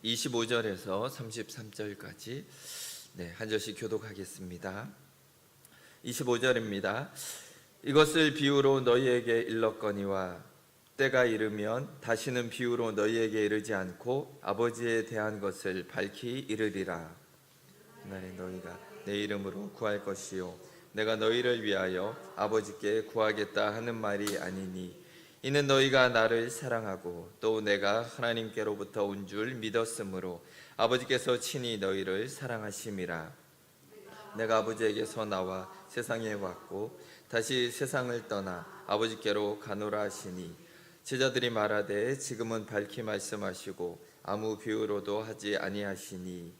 25절에서 33절까지 한 절씩 교독하겠습니다. 25절입니다. 이것을 비유로 너희에게 일렀거니와 때가 이르면 다시는 비유로 너희에게 이르지 않고 아버지에 대한 것을 밝히 이르리라. 그날에 너희가 내 이름으로 구할 것이요 내가 너희를 위하여 아버지께 구하겠다 하는 말이 아니니 이는 너희가 나를 사랑하고 또 내가 하나님께로부터 온 줄 믿었으므로 아버지께서 친히 너희를 사랑하심이라. 내가 아버지에게서 나와 세상에 왔고 다시 세상을 떠나 아버지께로 가노라 하시니 제자들이 말하되 지금은 밝히 말씀하시고 아무 비유로도 하지 아니하시니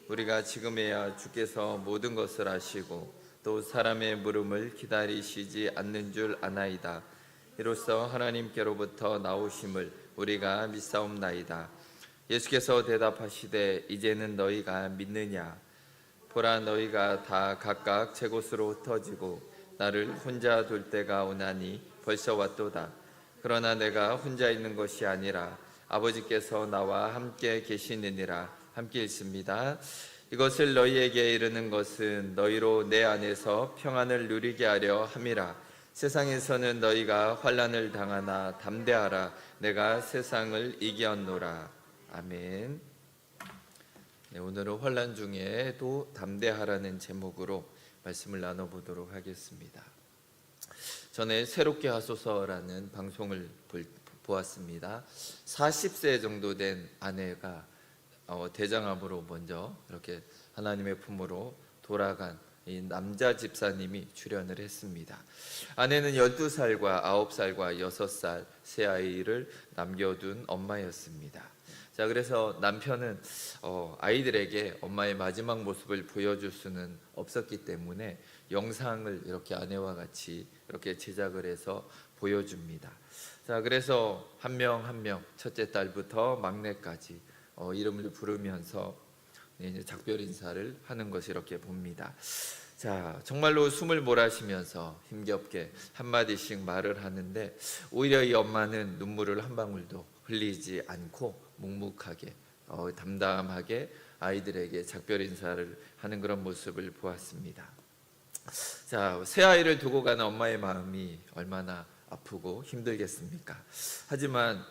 우리가 지금에야 주께서 모든 것을 아시고 또 사람의 물음을 기다리시지 않는 줄 아나이다. 이로써 하나님께로부터 나오심을 우리가 믿사옵나이다. 예수께서 대답하시되 이제는 너희가 믿느냐? 보라 너희가 다 각각 제 곳으로 흩어지고 나를 혼자 둘 때가 오나니 벌써 왔도다. 그러나 내가 혼자 있는 것이 아니라 아버지께서 나와 함께 계시느니라. 함께 읽습니다. 이것을 너희에게 이르는 것은 너희로 내 안에서 평안을 누리게 하려 함이라. 세상에서는 너희가 환난을 당하나 담대하라. 내가 세상을 이기었노라. 아멘. 오늘은 환난 중에도 담대하라는 제목으로 말씀을 나눠보도록 하겠습니다. 전에 새롭게 하소서라는 방송을 보았습니다. 40세 정도 된 아내가 대장암으로 먼저 이렇게 하나님의 품으로 돌아간 이 남자 집사님이 출연을 했습니다. 아내는 12살과 9살과 6살 세 아이를 남겨둔 엄마였습니다. 자, 그래서 남편은 아이들에게 엄마의 마지막 모습을 보여줄 수는 없었기 때문에 영상을 이렇게 아내와 같이 이렇게 제작을 해서 보여줍니다. 자, 그래서 한 명 한 명 첫째 딸부터 막내까지 이름을 부르면서 이제 작별 인사를 하는 것을 이렇게 봅니다. 자, 정말로 숨을 몰아쉬면서 힘겹게 한마디씩 말을 하는데 오히려 이 엄마는 눈물을 한 방울도 흘리지 않고 묵묵하게 담담하게 아이들에게 작별 인사를 하는 그런 모습을 보았습니다. 자, 새 아이를 두고 가는 엄마의 마음이 얼마나 아프고 힘들겠습니까? 하지만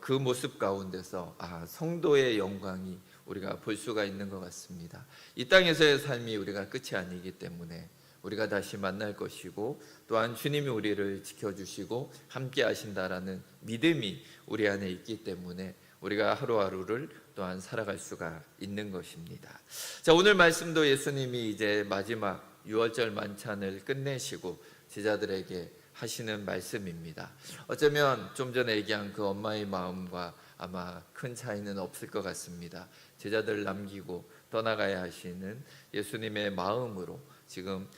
그 모습 가운데서 성도의 영광이 우리가 볼 수가 있는 것 같습니다. 이 땅에서의 삶이 우리가 끝이 아니기 때문에 우리가 다시 만날 것이고 또한 주님이 우리를 지켜주시고 함께 하신다라는 믿음이 우리 안에 있기 때문에 우리가 하루하루를 또한 살아갈 수가 있는 것입니다. 자, 오늘 말씀도 예수님이 이제 마지막 유월절 만찬을 끝내시고 제자들에게 하시는 말씀입니다. 어쩌면 좀 전에 얘기한 그 엄마의 마음과 아마 큰 차이는 없을 것 같습니다. 제자들을 남기고 떠나가야 하시는 예수님의 마음으로 지금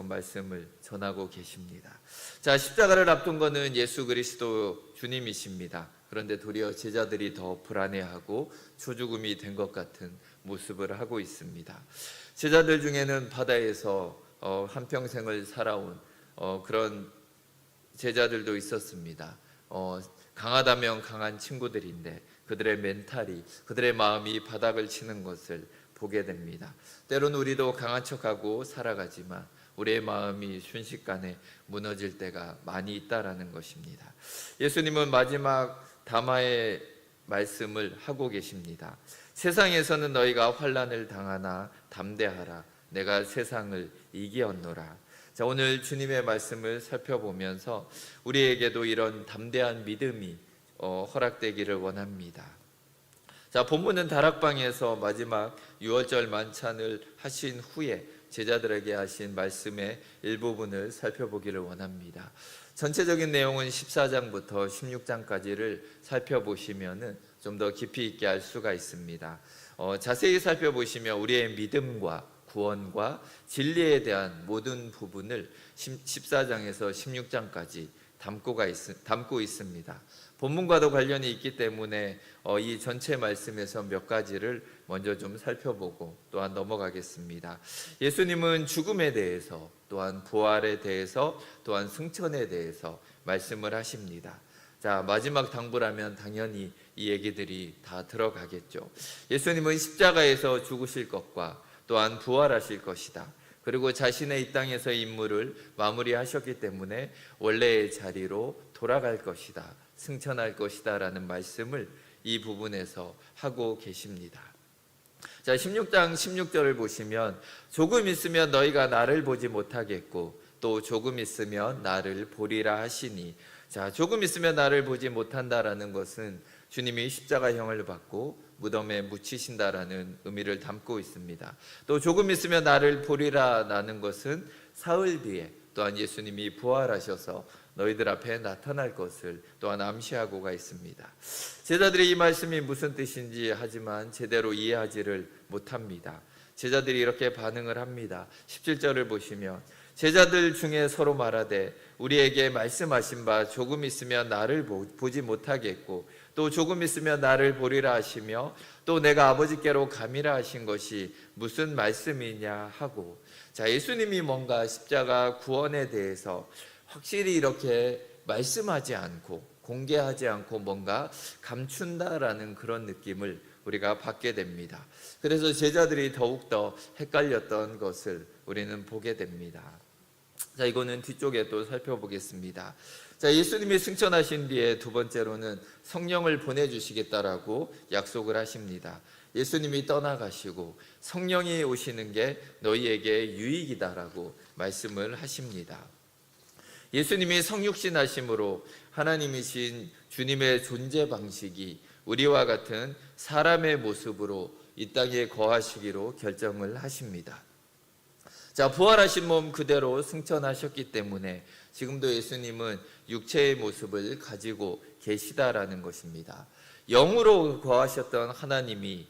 말씀을 전하고 계십니다. 자, 십자가를 앞둔 것은 예수 그리스도 주님이십니다. 그런데 도리어 제자들이 더 불안해하고 초죽음이 된 것 같은 모습을 하고 있습니다. 제자들 중에는 바다에서 한평생을 살아온 그런 제자들도 있었습니다. 강하다면 강한 친구들인데 그들의 멘탈이, 그들의 마음이 바닥을 치는 것을 보게 됩니다. 때로는 우리도 강한 척하고 살아가지만 우리의 마음이 순식간에 무너질 때가 많이 있다라는 것입니다. 예수님은 마지막 담화의 말씀을 하고 계십니다. 세상에서는 너희가 환난을 당하나 담대하라. 내가 세상을 이기었노라. 자, 오늘 주님의 말씀을 살펴보면서 우리에게도 이런 담대한 믿음이 허락되기를 원합니다. 자, 본문은 다락방에서 마지막 유월절 만찬을 하신 후에 제자들에게 하신 말씀의 일부분을 살펴보기를 원합니다. 전체적인 내용은 14장부터 16장까지를 살펴보시면 좀 더 깊이 있게 알 수가 있습니다. 자세히 살펴보시면 우리의 믿음과 구원과 진리에 대한 모든 부분을 14장에서 16장까지 담고 있습니다. 본문과도 관련이 있기 때문에 이 전체 말씀에서 몇 가지를 먼저 좀 살펴보고 또한 넘어가겠습니다. 예수님은 죽음에 대해서 또한 부활에 대해서 또한 승천에 대해서 말씀을 하십니다. 자, 마지막 당부라면 당연히 이 얘기들이 다 들어가겠죠. 예수님은 십자가에서 죽으실 것과 또한 부활하실 것이다. 그리고 자신의 이 땅에서의 임무를 마무리하셨기 때문에 원래의 자리로 돌아갈 것이다, 승천할 것이다 라는 말씀을 이 부분에서 하고 계십니다. 자, 16장 16절을 보시면 조금 있으면 너희가 나를 보지 못하겠고 또 조금 있으면 나를 보리라 하시니, 자, 조금 있으면 나를 보지 못한다라는 것은 주님이 십자가형을 받고 무덤에 묻히신다라는 의미를 담고 있습니다. 또 조금 있으면 나를 보리라라는 것은 사흘 뒤에 또한 예수님이 부활하셔서 너희들 앞에 나타날 것을 또한 암시하고가 있습니다. 제자들이 이 말씀이 무슨 뜻인지 하지만 제대로 이해하지를 못합니다. 제자들이 이렇게 반응을 합니다. 17절을 보시면 제자들 중에 서로 말하되 우리에게 말씀하신 바 조금 있으면 나를 보지 못하겠고 또 조금 있으면 나를 보리라 하시며 또 내가 아버지께로 가미라 하신 것이 무슨 말씀이냐 하고, 자, 예수님이 뭔가 십자가 구원에 대해서 확실히 이렇게 말씀하지 않고 공개하지 않고 뭔가 감춘다라는 그런 느낌을 우리가 받게 됩니다. 그래서 제자들이 더욱더 헷갈렸던 것을 우리는 보게 됩니다. 자, 이거는 뒤쪽에 또 살펴보겠습니다. 자, 예수님이 승천하신 뒤에 두 번째로는 성령을 보내주시겠다라고 약속을 하십니다. 예수님이 떠나가시고 성령이 오시는 게 너희에게 유익이다라고 말씀을 하십니다. 예수님이 성육신 하심으로 하나님이신 주님의 존재 방식이 우리와 같은 사람의 모습으로 이 땅에 거하시기로 결정을 하십니다. 자, 부활하신 몸 그대로 승천하셨기 때문에 지금도 예수님은 육체의 모습을 가지고 계시다라는 것입니다. 영으로 거하셨던 하나님이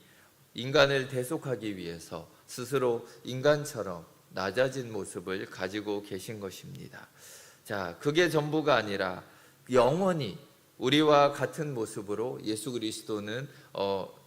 인간을 대속하기 위해서 스스로 인간처럼 낮아진 모습을 가지고 계신 것입니다. 자, 그게 전부가 아니라 영원히 우리와 같은 모습으로 예수 그리스도는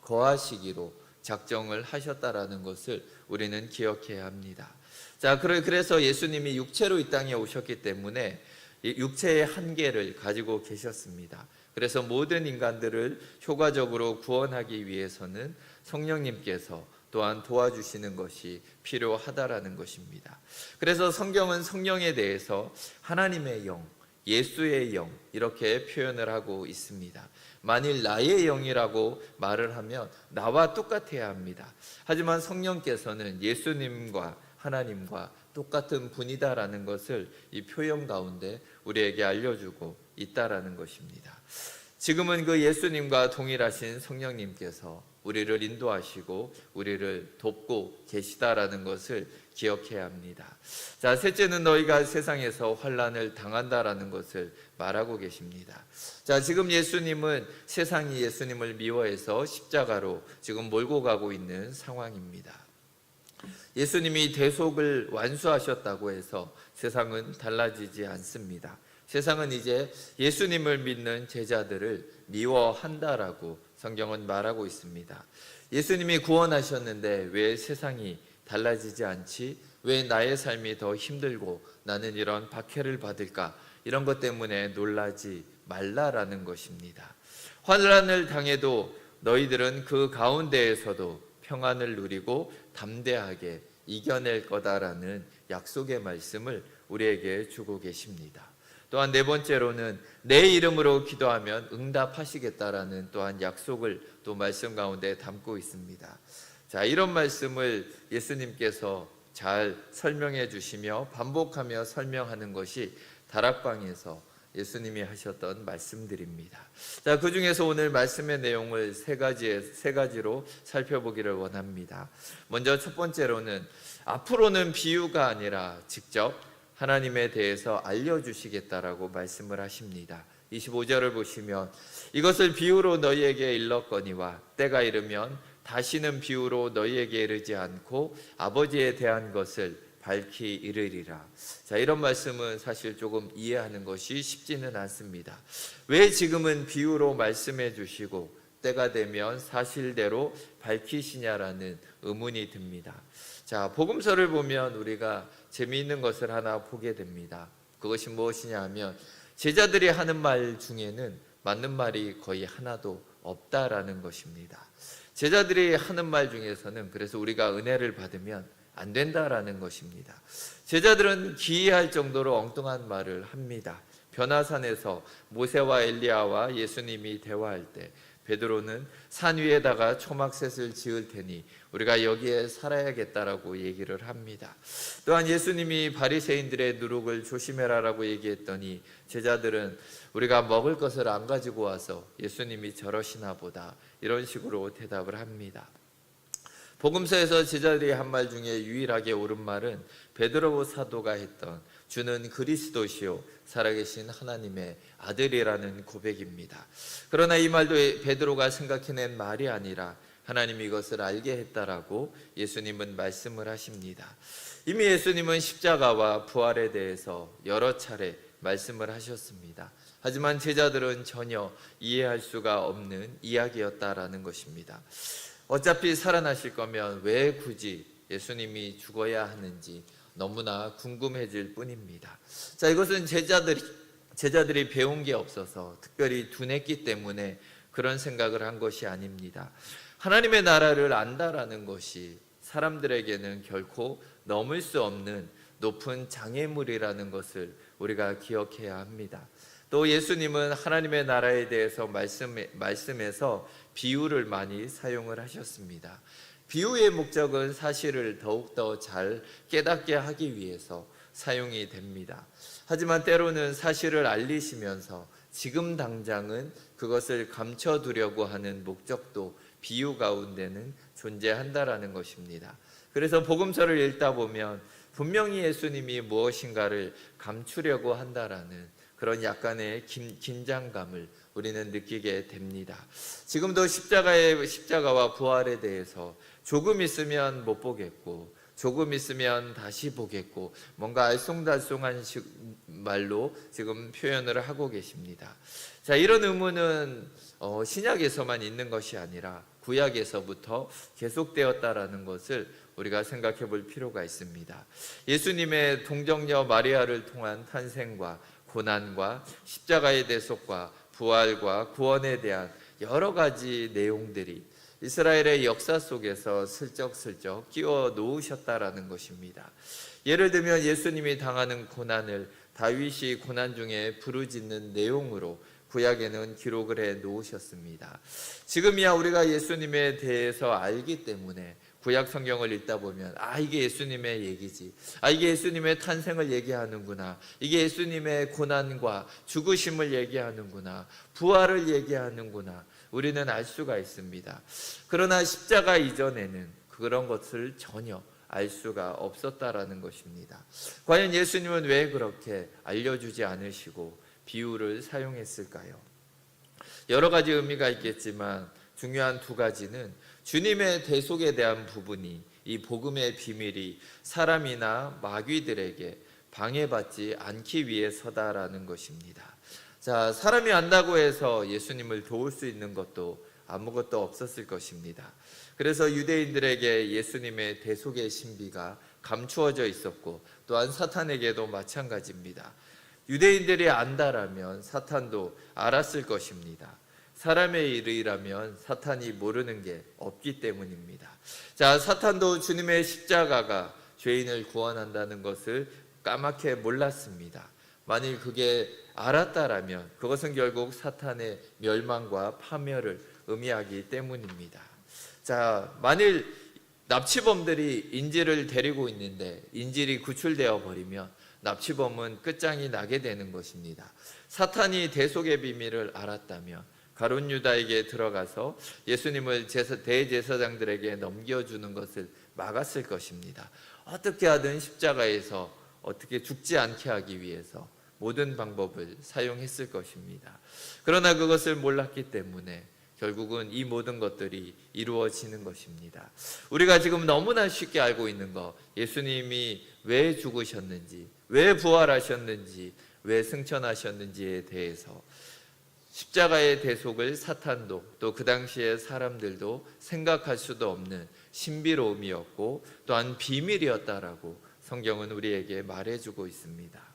거하시기로 작정을 하셨다라는 것을 우리는 기억해야 합니다. 자, 그래서 예수님이 육체로 이 땅에 오셨기 때문에 육체의 한계를 가지고 계셨습니다. 그래서 모든 인간들을 효과적으로 구원하기 위해서는 성령님께서 또한 도와주시는 것이 필요하다라는 것입니다. 그래서 성경은 성령에 대해서 하나님의 영, 예수의 영 이렇게 표현을 하고 있습니다. 만일 나의 영이라고 말을 하면 나와 똑같아야 합니다. 하지만 성령께서는 예수님과 하나님과 똑같은 분이다라는 것을 이 표현 가운데 우리에게 알려주고 있다라는 것입니다. 지금은 그 예수님과 동일하신 성령님께서 우리를 인도하시고 우리를 돕고 계시다라는 것을 기억해야 합니다. 자, 셋째는 너희가 세상에서 환난을 당한다라는 것을 말하고 계십니다. 자, 지금 예수님은 세상이 예수님을 미워해서 십자가로 지금 몰고 가고 있는 상황입니다. 예수님이 대속을 완수하셨다고 해서 세상은 달라지지 않습니다. 세상은 이제 예수님을 믿는 제자들을 미워한다라고 성경은 말하고 있습니다. 예수님이 구원하셨는데 왜 세상이 달라지지 않지? 왜 나의 삶이 더 힘들고 나는 이런 박해를 받을까? 이런 것 때문에 놀라지 말라라는 것입니다. 환난을 당해도 너희들은 그 가운데에서도 평안을 누리고 담대하게 이겨낼 거다라는 약속의 말씀을 우리에게 주고 계십니다. 또한 네 번째로는 내 이름으로 기도하면 응답하시겠다라는 또한 약속을 또 말씀 가운데 담고 있습니다. 자, 이런 말씀을 예수님께서 잘 설명해 주시며 반복하며 설명하는 것이 다락방에서 예수님이 하셨던 말씀들입니다. 자, 그 중에서 오늘 말씀의 내용을 세 가지로 살펴보기를 원합니다. 먼저 첫 번째로는 앞으로는 비유가 아니라 직접 하나님에 대해서 알려주시겠다라고 말씀을 하십니다. 25절을 보시면 이것을 비유로 너희에게 일렀거니와 때가 이르면 다시는 비유로 너희에게 이르지 않고 아버지에 대한 것을 밝히 이르리라. 자, 이런 말씀은 사실 조금 이해하는 것이 쉽지는 않습니다. 왜 지금은 비유로 말씀해 주시고 때가 되면 사실대로 밝히시냐라는 의문이 듭니다. 자, 복음서를 보면 우리가 재미있는 것을 하나 보게 됩니다. 그것이 무엇이냐 하면 제자들이 하는 말 중에는 맞는 말이 거의 하나도 없다라는 것입니다. 제자들이 하는 말 중에서는 그래서 우리가 은혜를 받으면 안 된다라는 것입니다. 제자들은 기이할 정도로 엉뚱한 말을 합니다. 변화산에서 모세와 엘리야와 예수님이 대화할 때 베드로는 산 위에다가 초막셋을 지을 테니 우리가 여기에 살아야겠다라고 얘기를 합니다. 또한 예수님이 바리새인들의 누룩을 조심해라라고 얘기했더니 제자들은 우리가 먹을 것을 안 가지고 와서 예수님이 저러시나 보다 이런 식으로 대답을 합니다. 복음서에서 제자들이 한 말 중에 유일하게 옳은 말은 베드로 사도가 했던 주는 그리스도시요 살아계신 하나님의 아들이라는 고백입니다. 그러나 이 말도 베드로가 생각해낸 말이 아니라 하나님이 이것을 알게 했다라고 예수님은 말씀을 하십니다. 이미 예수님은 십자가와 부활에 대해서 여러 차례 말씀을 하셨습니다. 하지만 제자들은 전혀 이해할 수가 없는 이야기였다라는 것입니다. 어차피 살아나실 거면 왜 굳이 예수님이 죽어야 하는지 너무나 궁금해질 뿐입니다. 자, 이것은 제자들이 배운 게 없어서 특별히 둔했기 때문에 그런 생각을 한 것이 아닙니다. 하나님의 나라를 안다라는 것이 사람들에게는 결코 넘을 수 없는 높은 장애물이라는 것을 우리가 기억해야 합니다. 또 예수님은 하나님의 나라에 대해서 말씀에서 비유를 많이 사용을 하셨습니다. 비유의 목적은 사실을 더욱더 잘 깨닫게 하기 위해서 사용이 됩니다. 하지만 때로는 사실을 알리시면서 지금 당장은 그것을 감춰두려고 하는 목적도 비유 가운데는 존재한다라는 것입니다. 그래서 복음서를 읽다 보면 분명히 예수님이 무엇인가를 감추려고 한다라는 그런 약간의 긴장감을 우리는 느끼게 됩니다. 지금도 십자가와 부활에 대해서 조금 있으면 못 보겠고 조금 있으면 다시 보겠고 뭔가 알쏭달쏭한 말로 지금 표현을 하고 계십니다. 자, 이런 의문은 신약에서만 있는 것이 아니라 구약에서부터 계속되었다라는 것을 우리가 생각해 볼 필요가 있습니다. 예수님의 동정녀 마리아를 통한 탄생과 고난과 십자가의 대속과 부활과 구원에 대한 여러 가지 내용들이 이스라엘의 역사 속에서 슬쩍슬쩍 끼워 놓으셨다라는 것입니다. 예를 들면 예수님이 당하는 고난을 다윗이 고난 중에 부르짖는 내용으로 구약에는 기록을 해 놓으셨습니다. 지금이야 우리가 예수님에 대해서 알기 때문에 구약 성경을 읽다 보면 이게 예수님의 얘기지, 이게 예수님의 탄생을 얘기하는구나, 이게 예수님의 고난과 죽으심을 얘기하는구나, 부활을 얘기하는구나, 우리는 알 수가 있습니다. 그러나 십자가 이전에는 그런 것을 전혀 알 수가 없었다라는 것입니다. 과연 예수님은 왜 그렇게 알려주지 않으시고 비유를 사용했을까요? 여러 가지 의미가 있겠지만 중요한 두 가지는 주님의 대속에 대한 부분이, 이 복음의 비밀이 사람이나 마귀들에게 방해받지 않기 위해서다라는 것입니다. 자, 사람이 안다고 해서 예수님을 도울 수 있는 것도 아무것도 없었을 것입니다. 그래서 유대인들에게 예수님의 대속의 신비가 감추어져 있었고 또한 사탄에게도 마찬가지입니다. 유대인들이 안다라면 사탄도 알았을 것입니다. 사람의 일이라면 사탄이 모르는 게 없기 때문입니다. 자, 사탄도 주님의 십자가가 죄인을 구원한다는 것을 까맣게 몰랐습니다. 만일 그게 알았다라면 그것은 결국 사탄의 멸망과 파멸을 의미하기 때문입니다. 자, 만일 납치범들이 인질을 데리고 있는데 인질이 구출되어 버리면 납치범은 끝장이 나게 되는 것입니다. 사탄이 대속의 비밀을 알았다면 가룟 유다에게 들어가서 예수님을 대제사장들에게 넘겨주는 것을 막았을 것입니다. 어떻게 하든 십자가에서 어떻게 죽지 않게 하기 위해서 모든 방법을 사용했을 것입니다. 그러나 그것을 몰랐기 때문에 결국은 이 모든 것들이 이루어지는 것입니다. 우리가 지금 너무나 쉽게 알고 있는 것, 예수님이 왜 죽으셨는지, 왜 부활하셨는지, 왜 승천하셨는지에 대해서 십자가의 대속을 사탄도 또 그 당시의 사람들도 생각할 수도 없는 신비로움이었고 또한 비밀이었다라고 성경은 우리에게 말해주고 있습니다.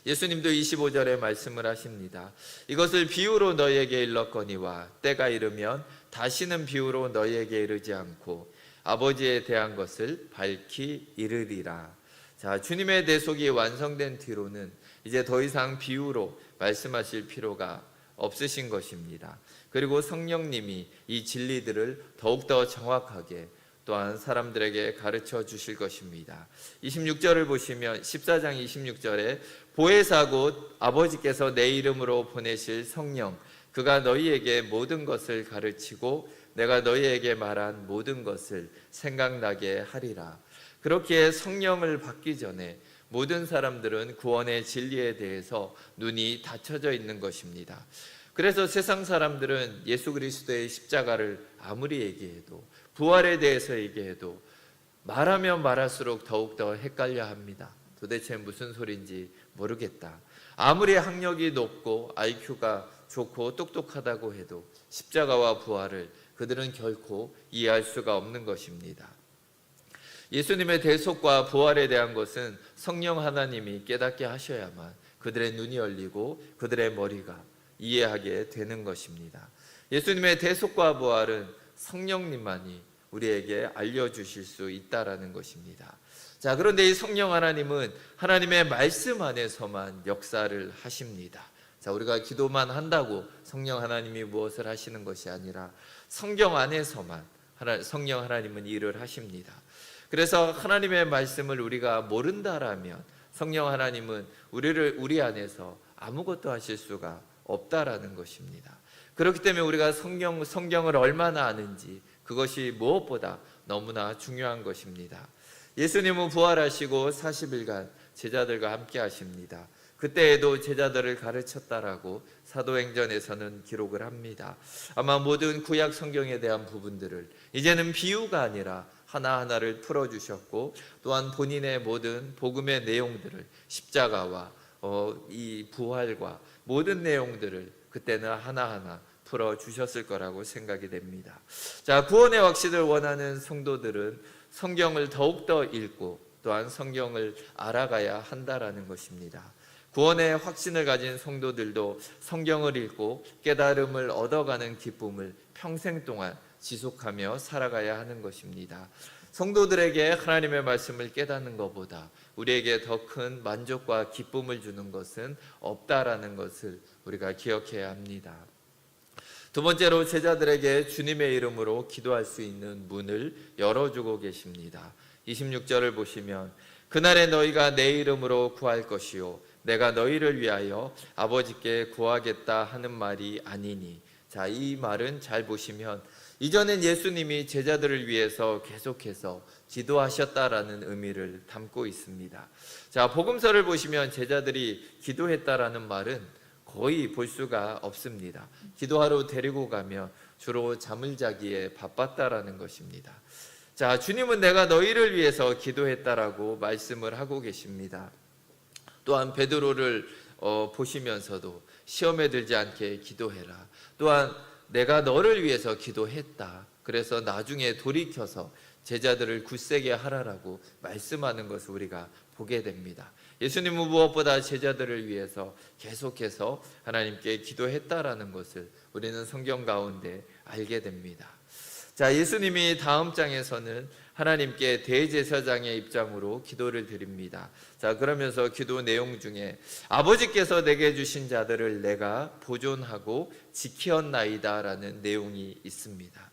예수님도 25절에 말씀을 하십니다. 이것을 비유로 너희에게 일렀거니와 때가 이르면 다시는 비유로 너희에게 이르지 않고 아버지에 대한 것을 밝히 이르리라. 자, 주님의 대속이 완성된 뒤로는 이제 더 이상 비유로 말씀하실 필요가 없으신 것입니다. 그리고 성령님이 이 진리들을 더욱더 정확하게 또한 사람들에게 가르쳐 주실 것입니다. 26절을 보시면 14장 26절에 보혜사 곧 아버지께서 내 이름으로 보내실 성령 그가 너희에게 모든 것을 가르치고 내가 너희에게 말한 모든 것을 생각나게 하리라. 그렇게 성령을 받기 전에 모든 사람들은 구원의 진리에 대해서 눈이 닫혀져 있는 것입니다. 그래서 세상 사람들은 예수 그리스도의 십자가를 아무리 얘기해도 부활에 대해서 얘기해도 말하면 말할수록 더욱더 헷갈려 합니다. 도대체 무슨 소린지 모르겠다. 아무리 학력이 높고 IQ가 좋고 똑똑하다고 해도 십자가와 부활을 그들은 결코 이해할 수가 없는 것입니다. 예수님의 대속과 부활에 대한 것은 성령 하나님이 깨닫게 하셔야만 그들의 눈이 열리고 그들의 머리가 이해하게 되는 것입니다. 예수님의 대속과 부활은 성령님만이 우리에게 알려주실 수 있다라는 것입니다. 자, 그런데 이 성령 하나님은 하나님의 말씀 안에서만 역사를 하십니다. 자, 우리가 기도만 한다고 성령 하나님이 무엇을 하시는 것이 아니라 성경 안에서만 성령 하나님은 일을 하십니다. 그래서 하나님의 말씀을 우리가 모른다라면 성령 하나님은 우리 안에서 아무것도 하실 수가 없다라는 것입니다. 그렇기 때문에 우리가 성경을 얼마나 아는지 그것이 무엇보다 너무나 중요한 것입니다. 예수님은 부활하시고 40일간 제자들과 함께 하십니다. 그때에도 제자들을 가르쳤다라고 사도행전에서는 기록을 합니다. 아마 모든 구약 성경에 대한 부분들을 이제는 비유가 아니라 하나하나를 풀어주셨고 또한 본인의 모든 복음의 내용들을 십자가와 이 부활과 모든 내용들을 그때는 하나하나 풀어주셨을 거라고 생각이 됩니다. 자, 구원의 확신을 원하는 성도들은 성경을 더욱더 읽고 또한 성경을 알아가야 한다라는 것입니다. 구원의 확신을 가진 성도들도 성경을 읽고 깨달음을 얻어가는 기쁨을 평생 동안 지속하며 살아가야 하는 것입니다. 성도들에게 하나님의 말씀을 깨닫는 것보다 우리에게 더 큰 만족과 기쁨을 주는 것은 없다라는 것을 우리가 기억해야 합니다. 두 번째로 제자들에게 주님의 이름으로 기도할 수 있는 문을 열어주고 계십니다. 26절을 보시면 그날에 너희가 내 이름으로 구할 것이요 내가 너희를 위하여 아버지께 구하겠다 하는 말이 아니니. 자, 이 말은 잘 보시면 이전엔 예수님이 제자들을 위해서 계속해서 기도하셨다라는 의미를 담고 있습니다. 자, 복음서를 보시면 제자들이 기도했다라는 말은 거의 볼 수가 없습니다. 기도하러 데리고 가면 주로 잠을 자기에 바빴다라는 것입니다. 자, 주님은 내가 너희를 위해서 기도했다라고 말씀을 하고 계십니다. 또한 베드로를 보시면서도 시험에 들지 않게 기도해라. 또한 내가 너를 위해서 기도했다. 그래서 나중에 돌이켜서 제자들을 굳세게 하라라고 말씀하는 것을 우리가 보게 됩니다. 예수님은 무엇보다 제자들을 위해서 계속해서 하나님께 기도했다라는 것을 우리는 성경 가운데 알게 됩니다. 자, 예수님이 다음 장에서는 하나님께 대제사장의 입장으로 기도를 드립니다. 자, 그러면서 기도 내용 중에 아버지께서 내게 주신 자들을 내가 보존하고 지켰나이다라는 내용이 있습니다.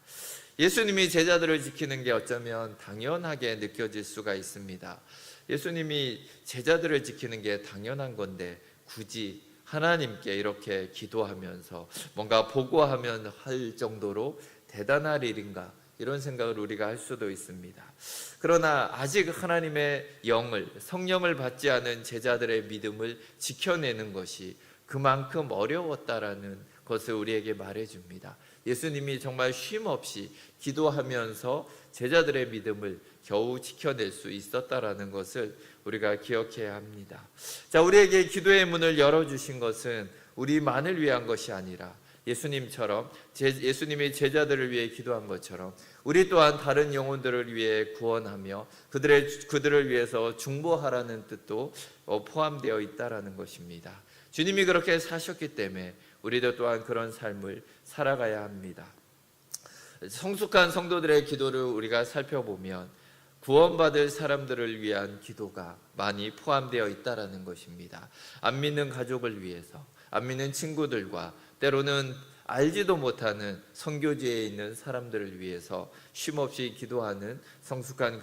예수님이 제자들을 지키는 게 어쩌면 당연하게 느껴질 수가 있습니다. 예수님이 제자들을 지키는 게 당연한 건데 굳이 하나님께 이렇게 기도하면서 뭔가 보고하면 할 정도로 대단할 일인가, 이런 생각을 우리가 할 수도 있습니다. 그러나 아직 하나님의 영을, 성령을 받지 않은 제자들의 믿음을 지켜내는 것이 그만큼 어려웠다라는 것을 우리에게 말해줍니다. 예수님이 정말 쉼 없이 기도하면서 제자들의 믿음을 겨우 지켜낼 수 있었다라는 것을 우리가 기억해야 합니다. 자, 우리에게 기도의 문을 열어주신 것은 우리만을 위한 것이 아니라 예수님처럼 예수님이 제자들을 위해 기도한 것처럼 우리 또한 다른 영혼들을 위해 구원하며 그들을 위해서 중보하라는 뜻도 포함되어 있다라는 것입니다. 주님이 그렇게 사셨기 때문에 우리도 또한 그런 삶을 살아가야 합니다. 성숙한 성도들의 기도를 우리가 살펴보면 구원받을 사람들을 위한 기도가 많이 포함되어 있다라는 것입니다. 안 믿는 가족을 위해서, 안 믿는 친구들과 때로는 알지도 못하는 선교지에 있는 사람들을 위해서 쉼없이 기도하는 성숙한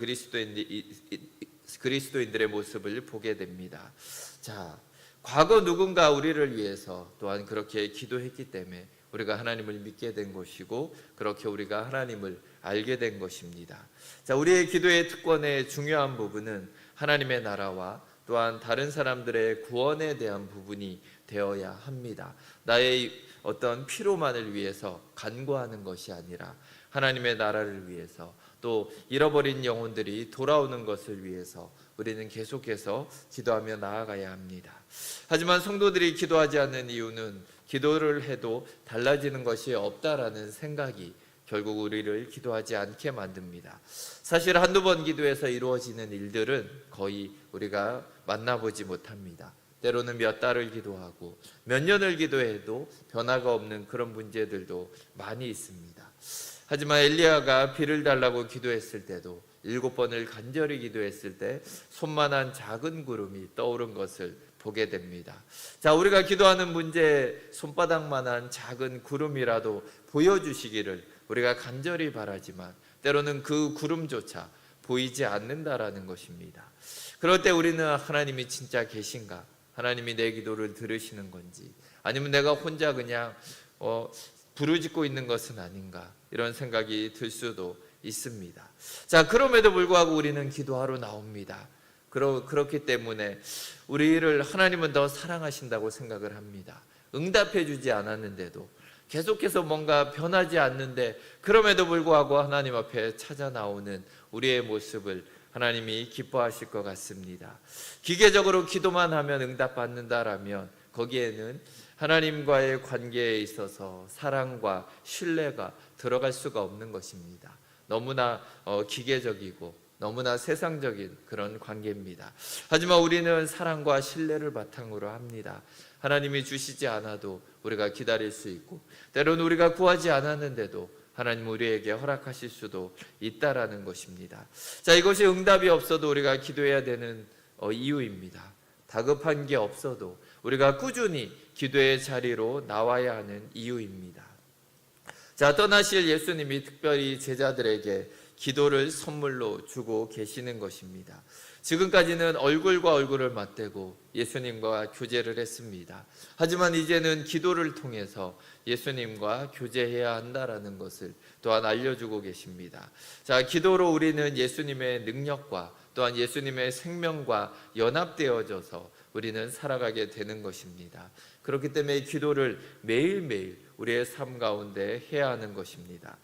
그리스도인들의 모습을 보게 됩니다. 자, 과거 누군가 우리를 위해서 또한 그렇게 기도했기 때문에 우리가 하나님을 믿게 된 것이고 그렇게 우리가 하나님을 알게 된 것입니다. 자, 우리의 기도의 특권의 중요한 부분은 하나님의 나라와 또한 다른 사람들의 구원에 대한 부분이 되어야 합니다. 나의 어떤 피로만을 위해서 간구하는 것이 아니라 하나님의 나라를 위해서 또 잃어버린 영혼들이 돌아오는 것을 위해서 우리는 계속해서 기도하며 나아가야 합니다. 하지만 성도들이 기도하지 않는 이유는 기도를 해도 달라지는 것이 없다라는 생각이 결국 우리를 기도하지 않게 만듭니다. 사실 한두 번 기도해서 이루어지는 일들은 거의 우리가 만나보지 못합니다. 때로는 몇 달을 기도하고 몇 년을 기도해도 변화가 없는 그런 문제들도 많이 있습니다. 하지만 엘리야가 비를 달라고 기도했을 때도 7번을 간절히 기도했을 때 손만한 작은 구름이 떠오른 것을 보게 됩니다. 자, 우리가 기도하는 문제 손바닥만한 작은 구름이라도 보여주시기를 우리가 간절히 바라지만 때로는 그 구름조차 보이지 않는다라는 것입니다. 그럴 때 우리는 하나님이 진짜 계신가? 하나님이 내 기도를 들으시는 건지 아니면 내가 혼자 그냥 부르짖고 있는 것은 아닌가 이런 생각이 들 수도 있습니다. 자, 그럼에도 불구하고 우리는 기도하러 나옵니다. 그렇기 때문에 우리를 하나님은 더 사랑하신다고 생각을 합니다. 응답해 주지 않았는데도 계속해서 뭔가 변하지 않는데 그럼에도 불구하고 하나님 앞에 찾아 나오는 우리의 모습을 하나님이 기뻐하실 것 같습니다. 기계적으로 기도만 하면 응답받는다라면 거기에는 하나님과의 관계에 있어서 사랑과 신뢰가 들어갈 수가 없는 것입니다. 너무나 기계적이고 너무나 세상적인 그런 관계입니다. 하지만 우리는 사랑과 신뢰를 바탕으로 합니다. 하나님이 주시지 않아도 우리가 기다릴 수 있고 때로는 우리가 구하지 않았는데도 하나님 우리에게 허락하실 수도 있다라는 것입니다. 자, 이것이 응답이 없어도 우리가 기도해야 되는 이유입니다. 다급한 게 없어도 우리가 꾸준히 기도의 자리로 나와야 하는 이유입니다. 자, 떠나실 예수님이 특별히 제자들에게 기도를 선물로 주고 계시는 것입니다. 지금까지는 얼굴과 얼굴을 맞대고 예수님과 교제를 했습니다. 하지만 이제는 기도를 통해서 예수님과 교제해야 한다라는 것을 또한 알려주고 계십니다. 자, 기도로 우리는 예수님의 능력과 또한 예수님의 생명과 연합되어져서 우리는 살아가게 되는 것입니다. 그렇기 때문에 기도를 매일매일 우리의 삶 가운데 해야 하는 것입니다.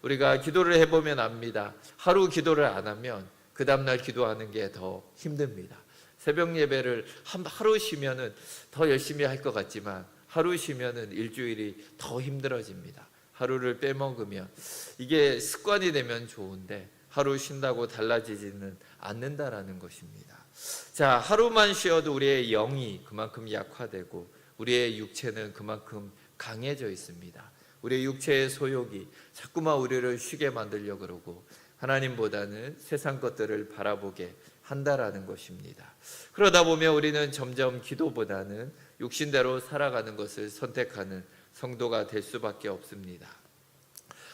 우리가 기도를 해보면 압니다. 하루 기도를 안 하면 그 다음날 기도하는 게 더 힘듭니다. 새벽 예배를 하루 쉬면은 더 열심히 할 것 같지만 하루 쉬면은 일주일이 더 힘들어집니다. 하루를 빼먹으면 이게 습관이 되면 좋은데 하루 쉰다고 달라지지는 않는다라는 것입니다. 자, 하루만 쉬어도 우리의 영이 그만큼 약화되고 우리의 육체는 그만큼 강해져 있습니다. 우리의 육체의 소욕이 자꾸만 우리를 쉬게 만들려고 그러고 하나님보다는 세상 것들을 바라보게 한다라는 것입니다. 그러다 보면 우리는 점점 기도보다는 육신대로 살아가는 것을 선택하는 성도가 될 수밖에 없습니다.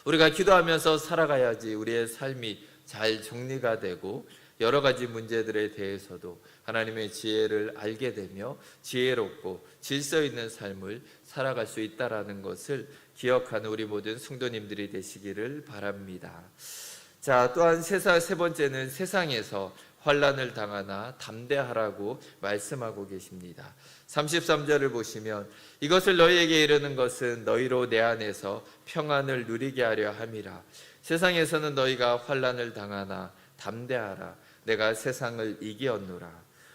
우리가 기도하면서 살아가야지 우리의 삶이 잘 정리가 되고 여러 가지 문제들에 대해서도 하나님의 지혜를 알게 되며 지혜롭고 질서 있는 삶을 살아갈 수 있다라는 것을 기억하는 우리 모든 성도님들이 되시기를 바랍니다. 자, 또한 세 번째는 세상에서 환난을 당하나 담대하라고 말씀하고 계십니다. 33절을 보시면 이것을 너희에게 이르는 것은 너희로 내 안에서 평안을 누리게 하려 함이라. 세상에서는 너희가 환난을 당하나 담대하라. 내가 세상을 이기었노라.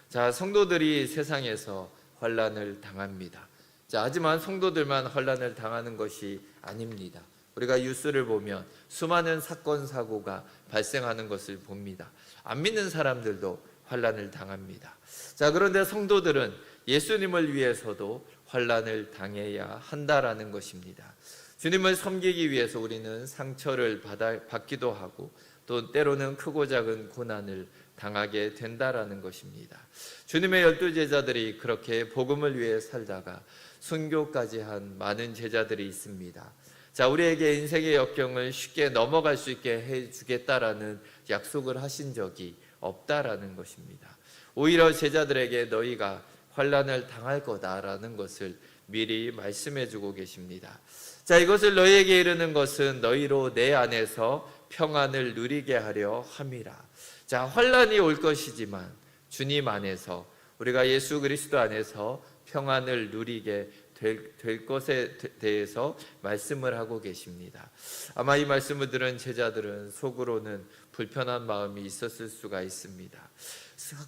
자, 성도들이 세상에서 환난을 당합니다. 자, 하지만 성도들만 환난을 당하는 것이 아닙니다. 우리가 뉴스를 보면 수많은 사건 사고가 발생하는 것을 봅니다. 안 믿는 사람들도 환난을 당합니다. 자, 그런데 성도들은 예수님을 위해서도 환난을 당해야 한다라는 것입니다. 주님을 섬기기 위해서 우리는 상처를 받기도 하고 또 때로는 크고 작은 고난을 당하게 된다라는 것입니다. 주님의 12제자들이 그렇게 복음을 위해 살다가 순교까지 한 많은 제자들이 있습니다. 자, 우리에게 인생의 역경을 쉽게 넘어갈 수 있게 해주겠다라는 약속을 하신 적이 없다라는 것입니다. 오히려 제자들에게 너희가 환난을 당할 거다라는 것을 미리 말씀해주고 계십니다. 자, 이것을 너희에게 이르는 것은 너희로 내 안에서 평안을 누리게 하려 함이라. 자, 환난이 올 것이지만 주님 안에서, 우리가 예수 그리스도 안에서 평안을 누리게 될 것에 대해서 말씀을 하고 계십니다. 아마 이 말씀을 들은 제자들은 속으로는 불편한 마음이 있었을 수가 있습니다.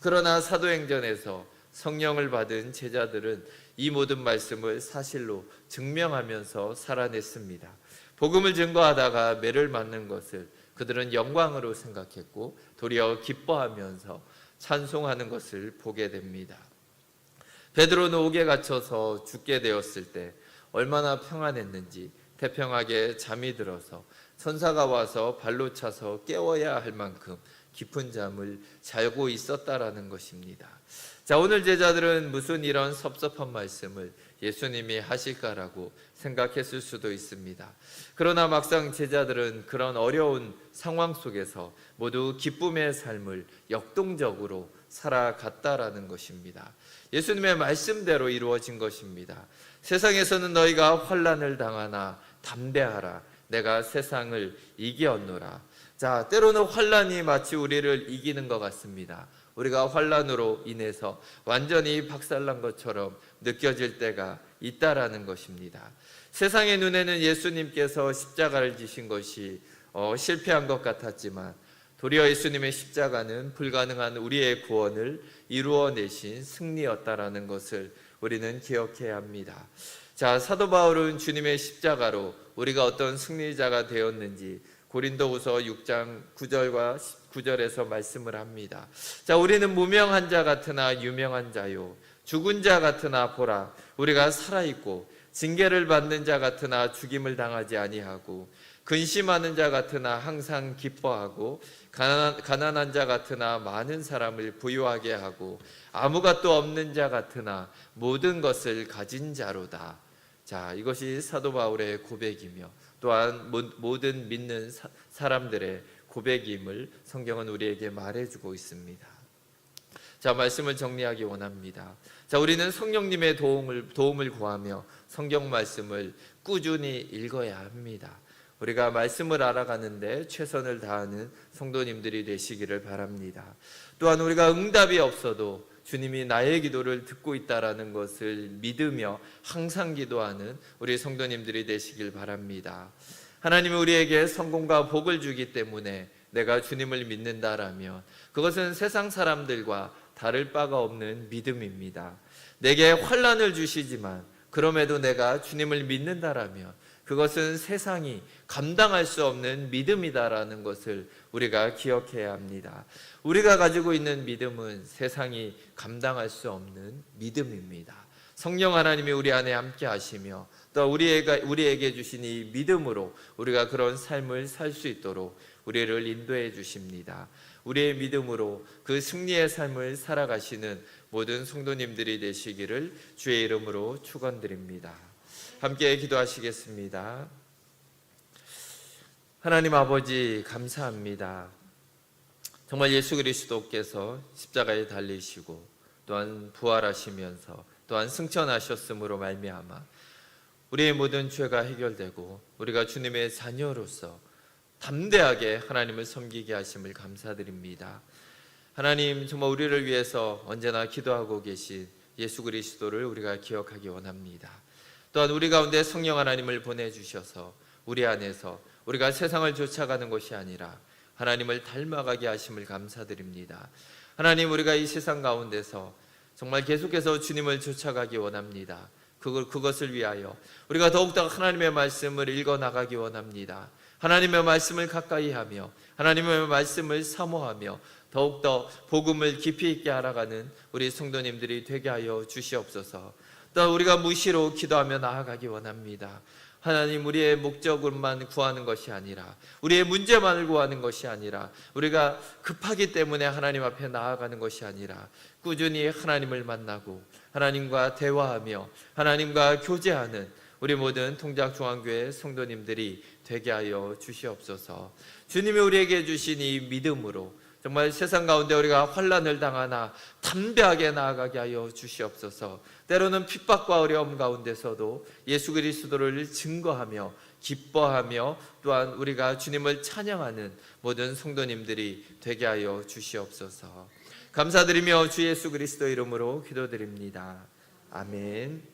그러나 사도행전에서 성령을 받은 제자들은 이 모든 말씀을 사실로 증명하면서 살아냈습니다. 복음을 증거하다가 매를 맞는 것을 그들은 영광으로 생각했고 도리어 기뻐하면서 찬송하는 것을 보게 됩니다. 베드로는 옥에 갇혀서 죽게 되었을 때 얼마나 평안했는지 태평하게 잠이 들어서 천사가 와서 발로 차서 깨워야 할 만큼 깊은 잠을 자고 있었다라는 것입니다. 자, 오늘 제자들은 무슨 이런 섭섭한 말씀을 예수님이 하실까라고 생각했을 수도 있습니다. 그러나 막상 제자들은 그런 어려운 상황 속에서 모두 기쁨의 삶을 역동적으로 살아갔다라는 것입니다. 예수님의 말씀대로 이루어진 것입니다. 세상에서는 너희가 환난을 당하나 담대하라. 내가 세상을 이기었노라. 자, 때로는 환난이 마치 우리를 이기는 것 같습니다. 우리가 환난으로 인해서 완전히 박살난 것처럼 느껴질 때가 있다라는 것입니다. 세상의 눈에는 예수님께서 십자가를 지신 것이 실패한 것 같았지만 도리어 예수님의 십자가는 불가능한 우리의 구원을 이루어내신 승리였다라는 것을 우리는 기억해야 합니다. 자, 사도 바울은 주님의 십자가로 우리가 어떤 승리자가 되었는지 고린도후서 6장 9절과 19절에서 말씀을 합니다. 자, 우리는 무명한 자 같으나 유명한 자요, 죽은 자 같으나 보라 우리가 살아있고, 징계를 받는 자 같으나 죽임을 당하지 아니하고, 근심하는 자 같으나 항상 기뻐하고, 가난한 자 같으나 많은 사람을 부유하게 하고, 아무것도 없는 자 같으나 모든 것을 가진 자로다. 자, 이것이 사도 바울의 고백이며 또한 모든 믿는 사람들의 고백임을 성경은 우리에게 말해주고 있습니다. 자, 말씀을 정리하기 원합니다. 자, 우리는 성령님의 도움을 구하며 성경 말씀을 꾸준히 읽어야 합니다. 우리가 말씀을 알아가는데 최선을 다하는 성도님들이 되시기를 바랍니다. 또한 우리가 응답이 없어도 주님이 나의 기도를 듣고 있다라는 것을 믿으며 항상 기도하는 우리 성도님들이 되시길 바랍니다. 하나님은 우리에게 성공과 복을 주기 때문에 내가 주님을 믿는다라면 그것은 세상 사람들과 다를 바가 없는 믿음입니다. 내게 환난을 주시지만 그럼에도 내가 주님을 믿는다라면 그것은 세상이 감당할 수 없는 믿음이다라는 것을 우리가 기억해야 합니다. 우리가 가지고 있는 믿음은 세상이 감당할 수 없는 믿음입니다. 성령 하나님이 우리 안에 함께 하시며 또 우리에게 주신 이 믿음으로 우리가 그런 삶을 살 수 있도록 우리를 인도해 주십니다. 우리의 믿음으로 그 승리의 삶을 살아가시는 모든 성도님들이 되시기를 주의 이름으로 축원드립니다. 함께 기도하시겠습니다. 하나님 아버지 감사합니다. 정말 예수 그리스도께서 십자가에 달리시고 또한 부활하시면서 또한 승천하셨으므로 말미암아 우리의 모든 죄가 해결되고 우리가 주님의 자녀로서 담대하게 하나님을 섬기게 하심을 감사드립니다. 하나님, 정말 우리를 위해서 언제나 기도하고 계신 예수 그리스도를 우리가 기억하기 원합니다. 또한 우리 가운데 성령 하나님을 보내주셔서 우리 안에서 우리가 세상을 쫓아가는 것이 아니라 하나님을 닮아가게 하심을 감사드립니다. 하나님, 우리가 이 세상 가운데서 정말 계속해서 주님을 쫓아가기 원합니다. 그것을 위하여 우리가 더욱더 하나님의 말씀을 읽어 나가기 원합니다. 하나님의 말씀을 가까이 하며 하나님의 말씀을 사모하며 더욱더 복음을 깊이 있게 알아가는 우리 성도님들이 되게 하여 주시옵소서. 또 우리가 무시로 기도하며 나아가기 원합니다. 하나님, 우리의 목적으로만 구하는 것이 아니라, 우리의 문제만을 구하는 것이 아니라, 우리가 급하기 때문에 하나님 앞에 나아가는 것이 아니라 꾸준히 하나님을 만나고 하나님과 대화하며 하나님과 교제하는 우리 모든 통작중앙교회 성도님들이 되게 하여 주시옵소서. 주님이 우리에게 주신 이 믿음으로 정말 세상 가운데 우리가 환난을 당하나 담대하게 나아가게 하여 주시옵소서. 때로는 핍박과 어려움 가운데서도 예수 그리스도를 증거하며 기뻐하며 또한 우리가 주님을 찬양하는 모든 성도님들이 되게 하여 주시옵소서. 감사드리며 주 예수 그리스도 이름으로 기도드립니다. 아멘.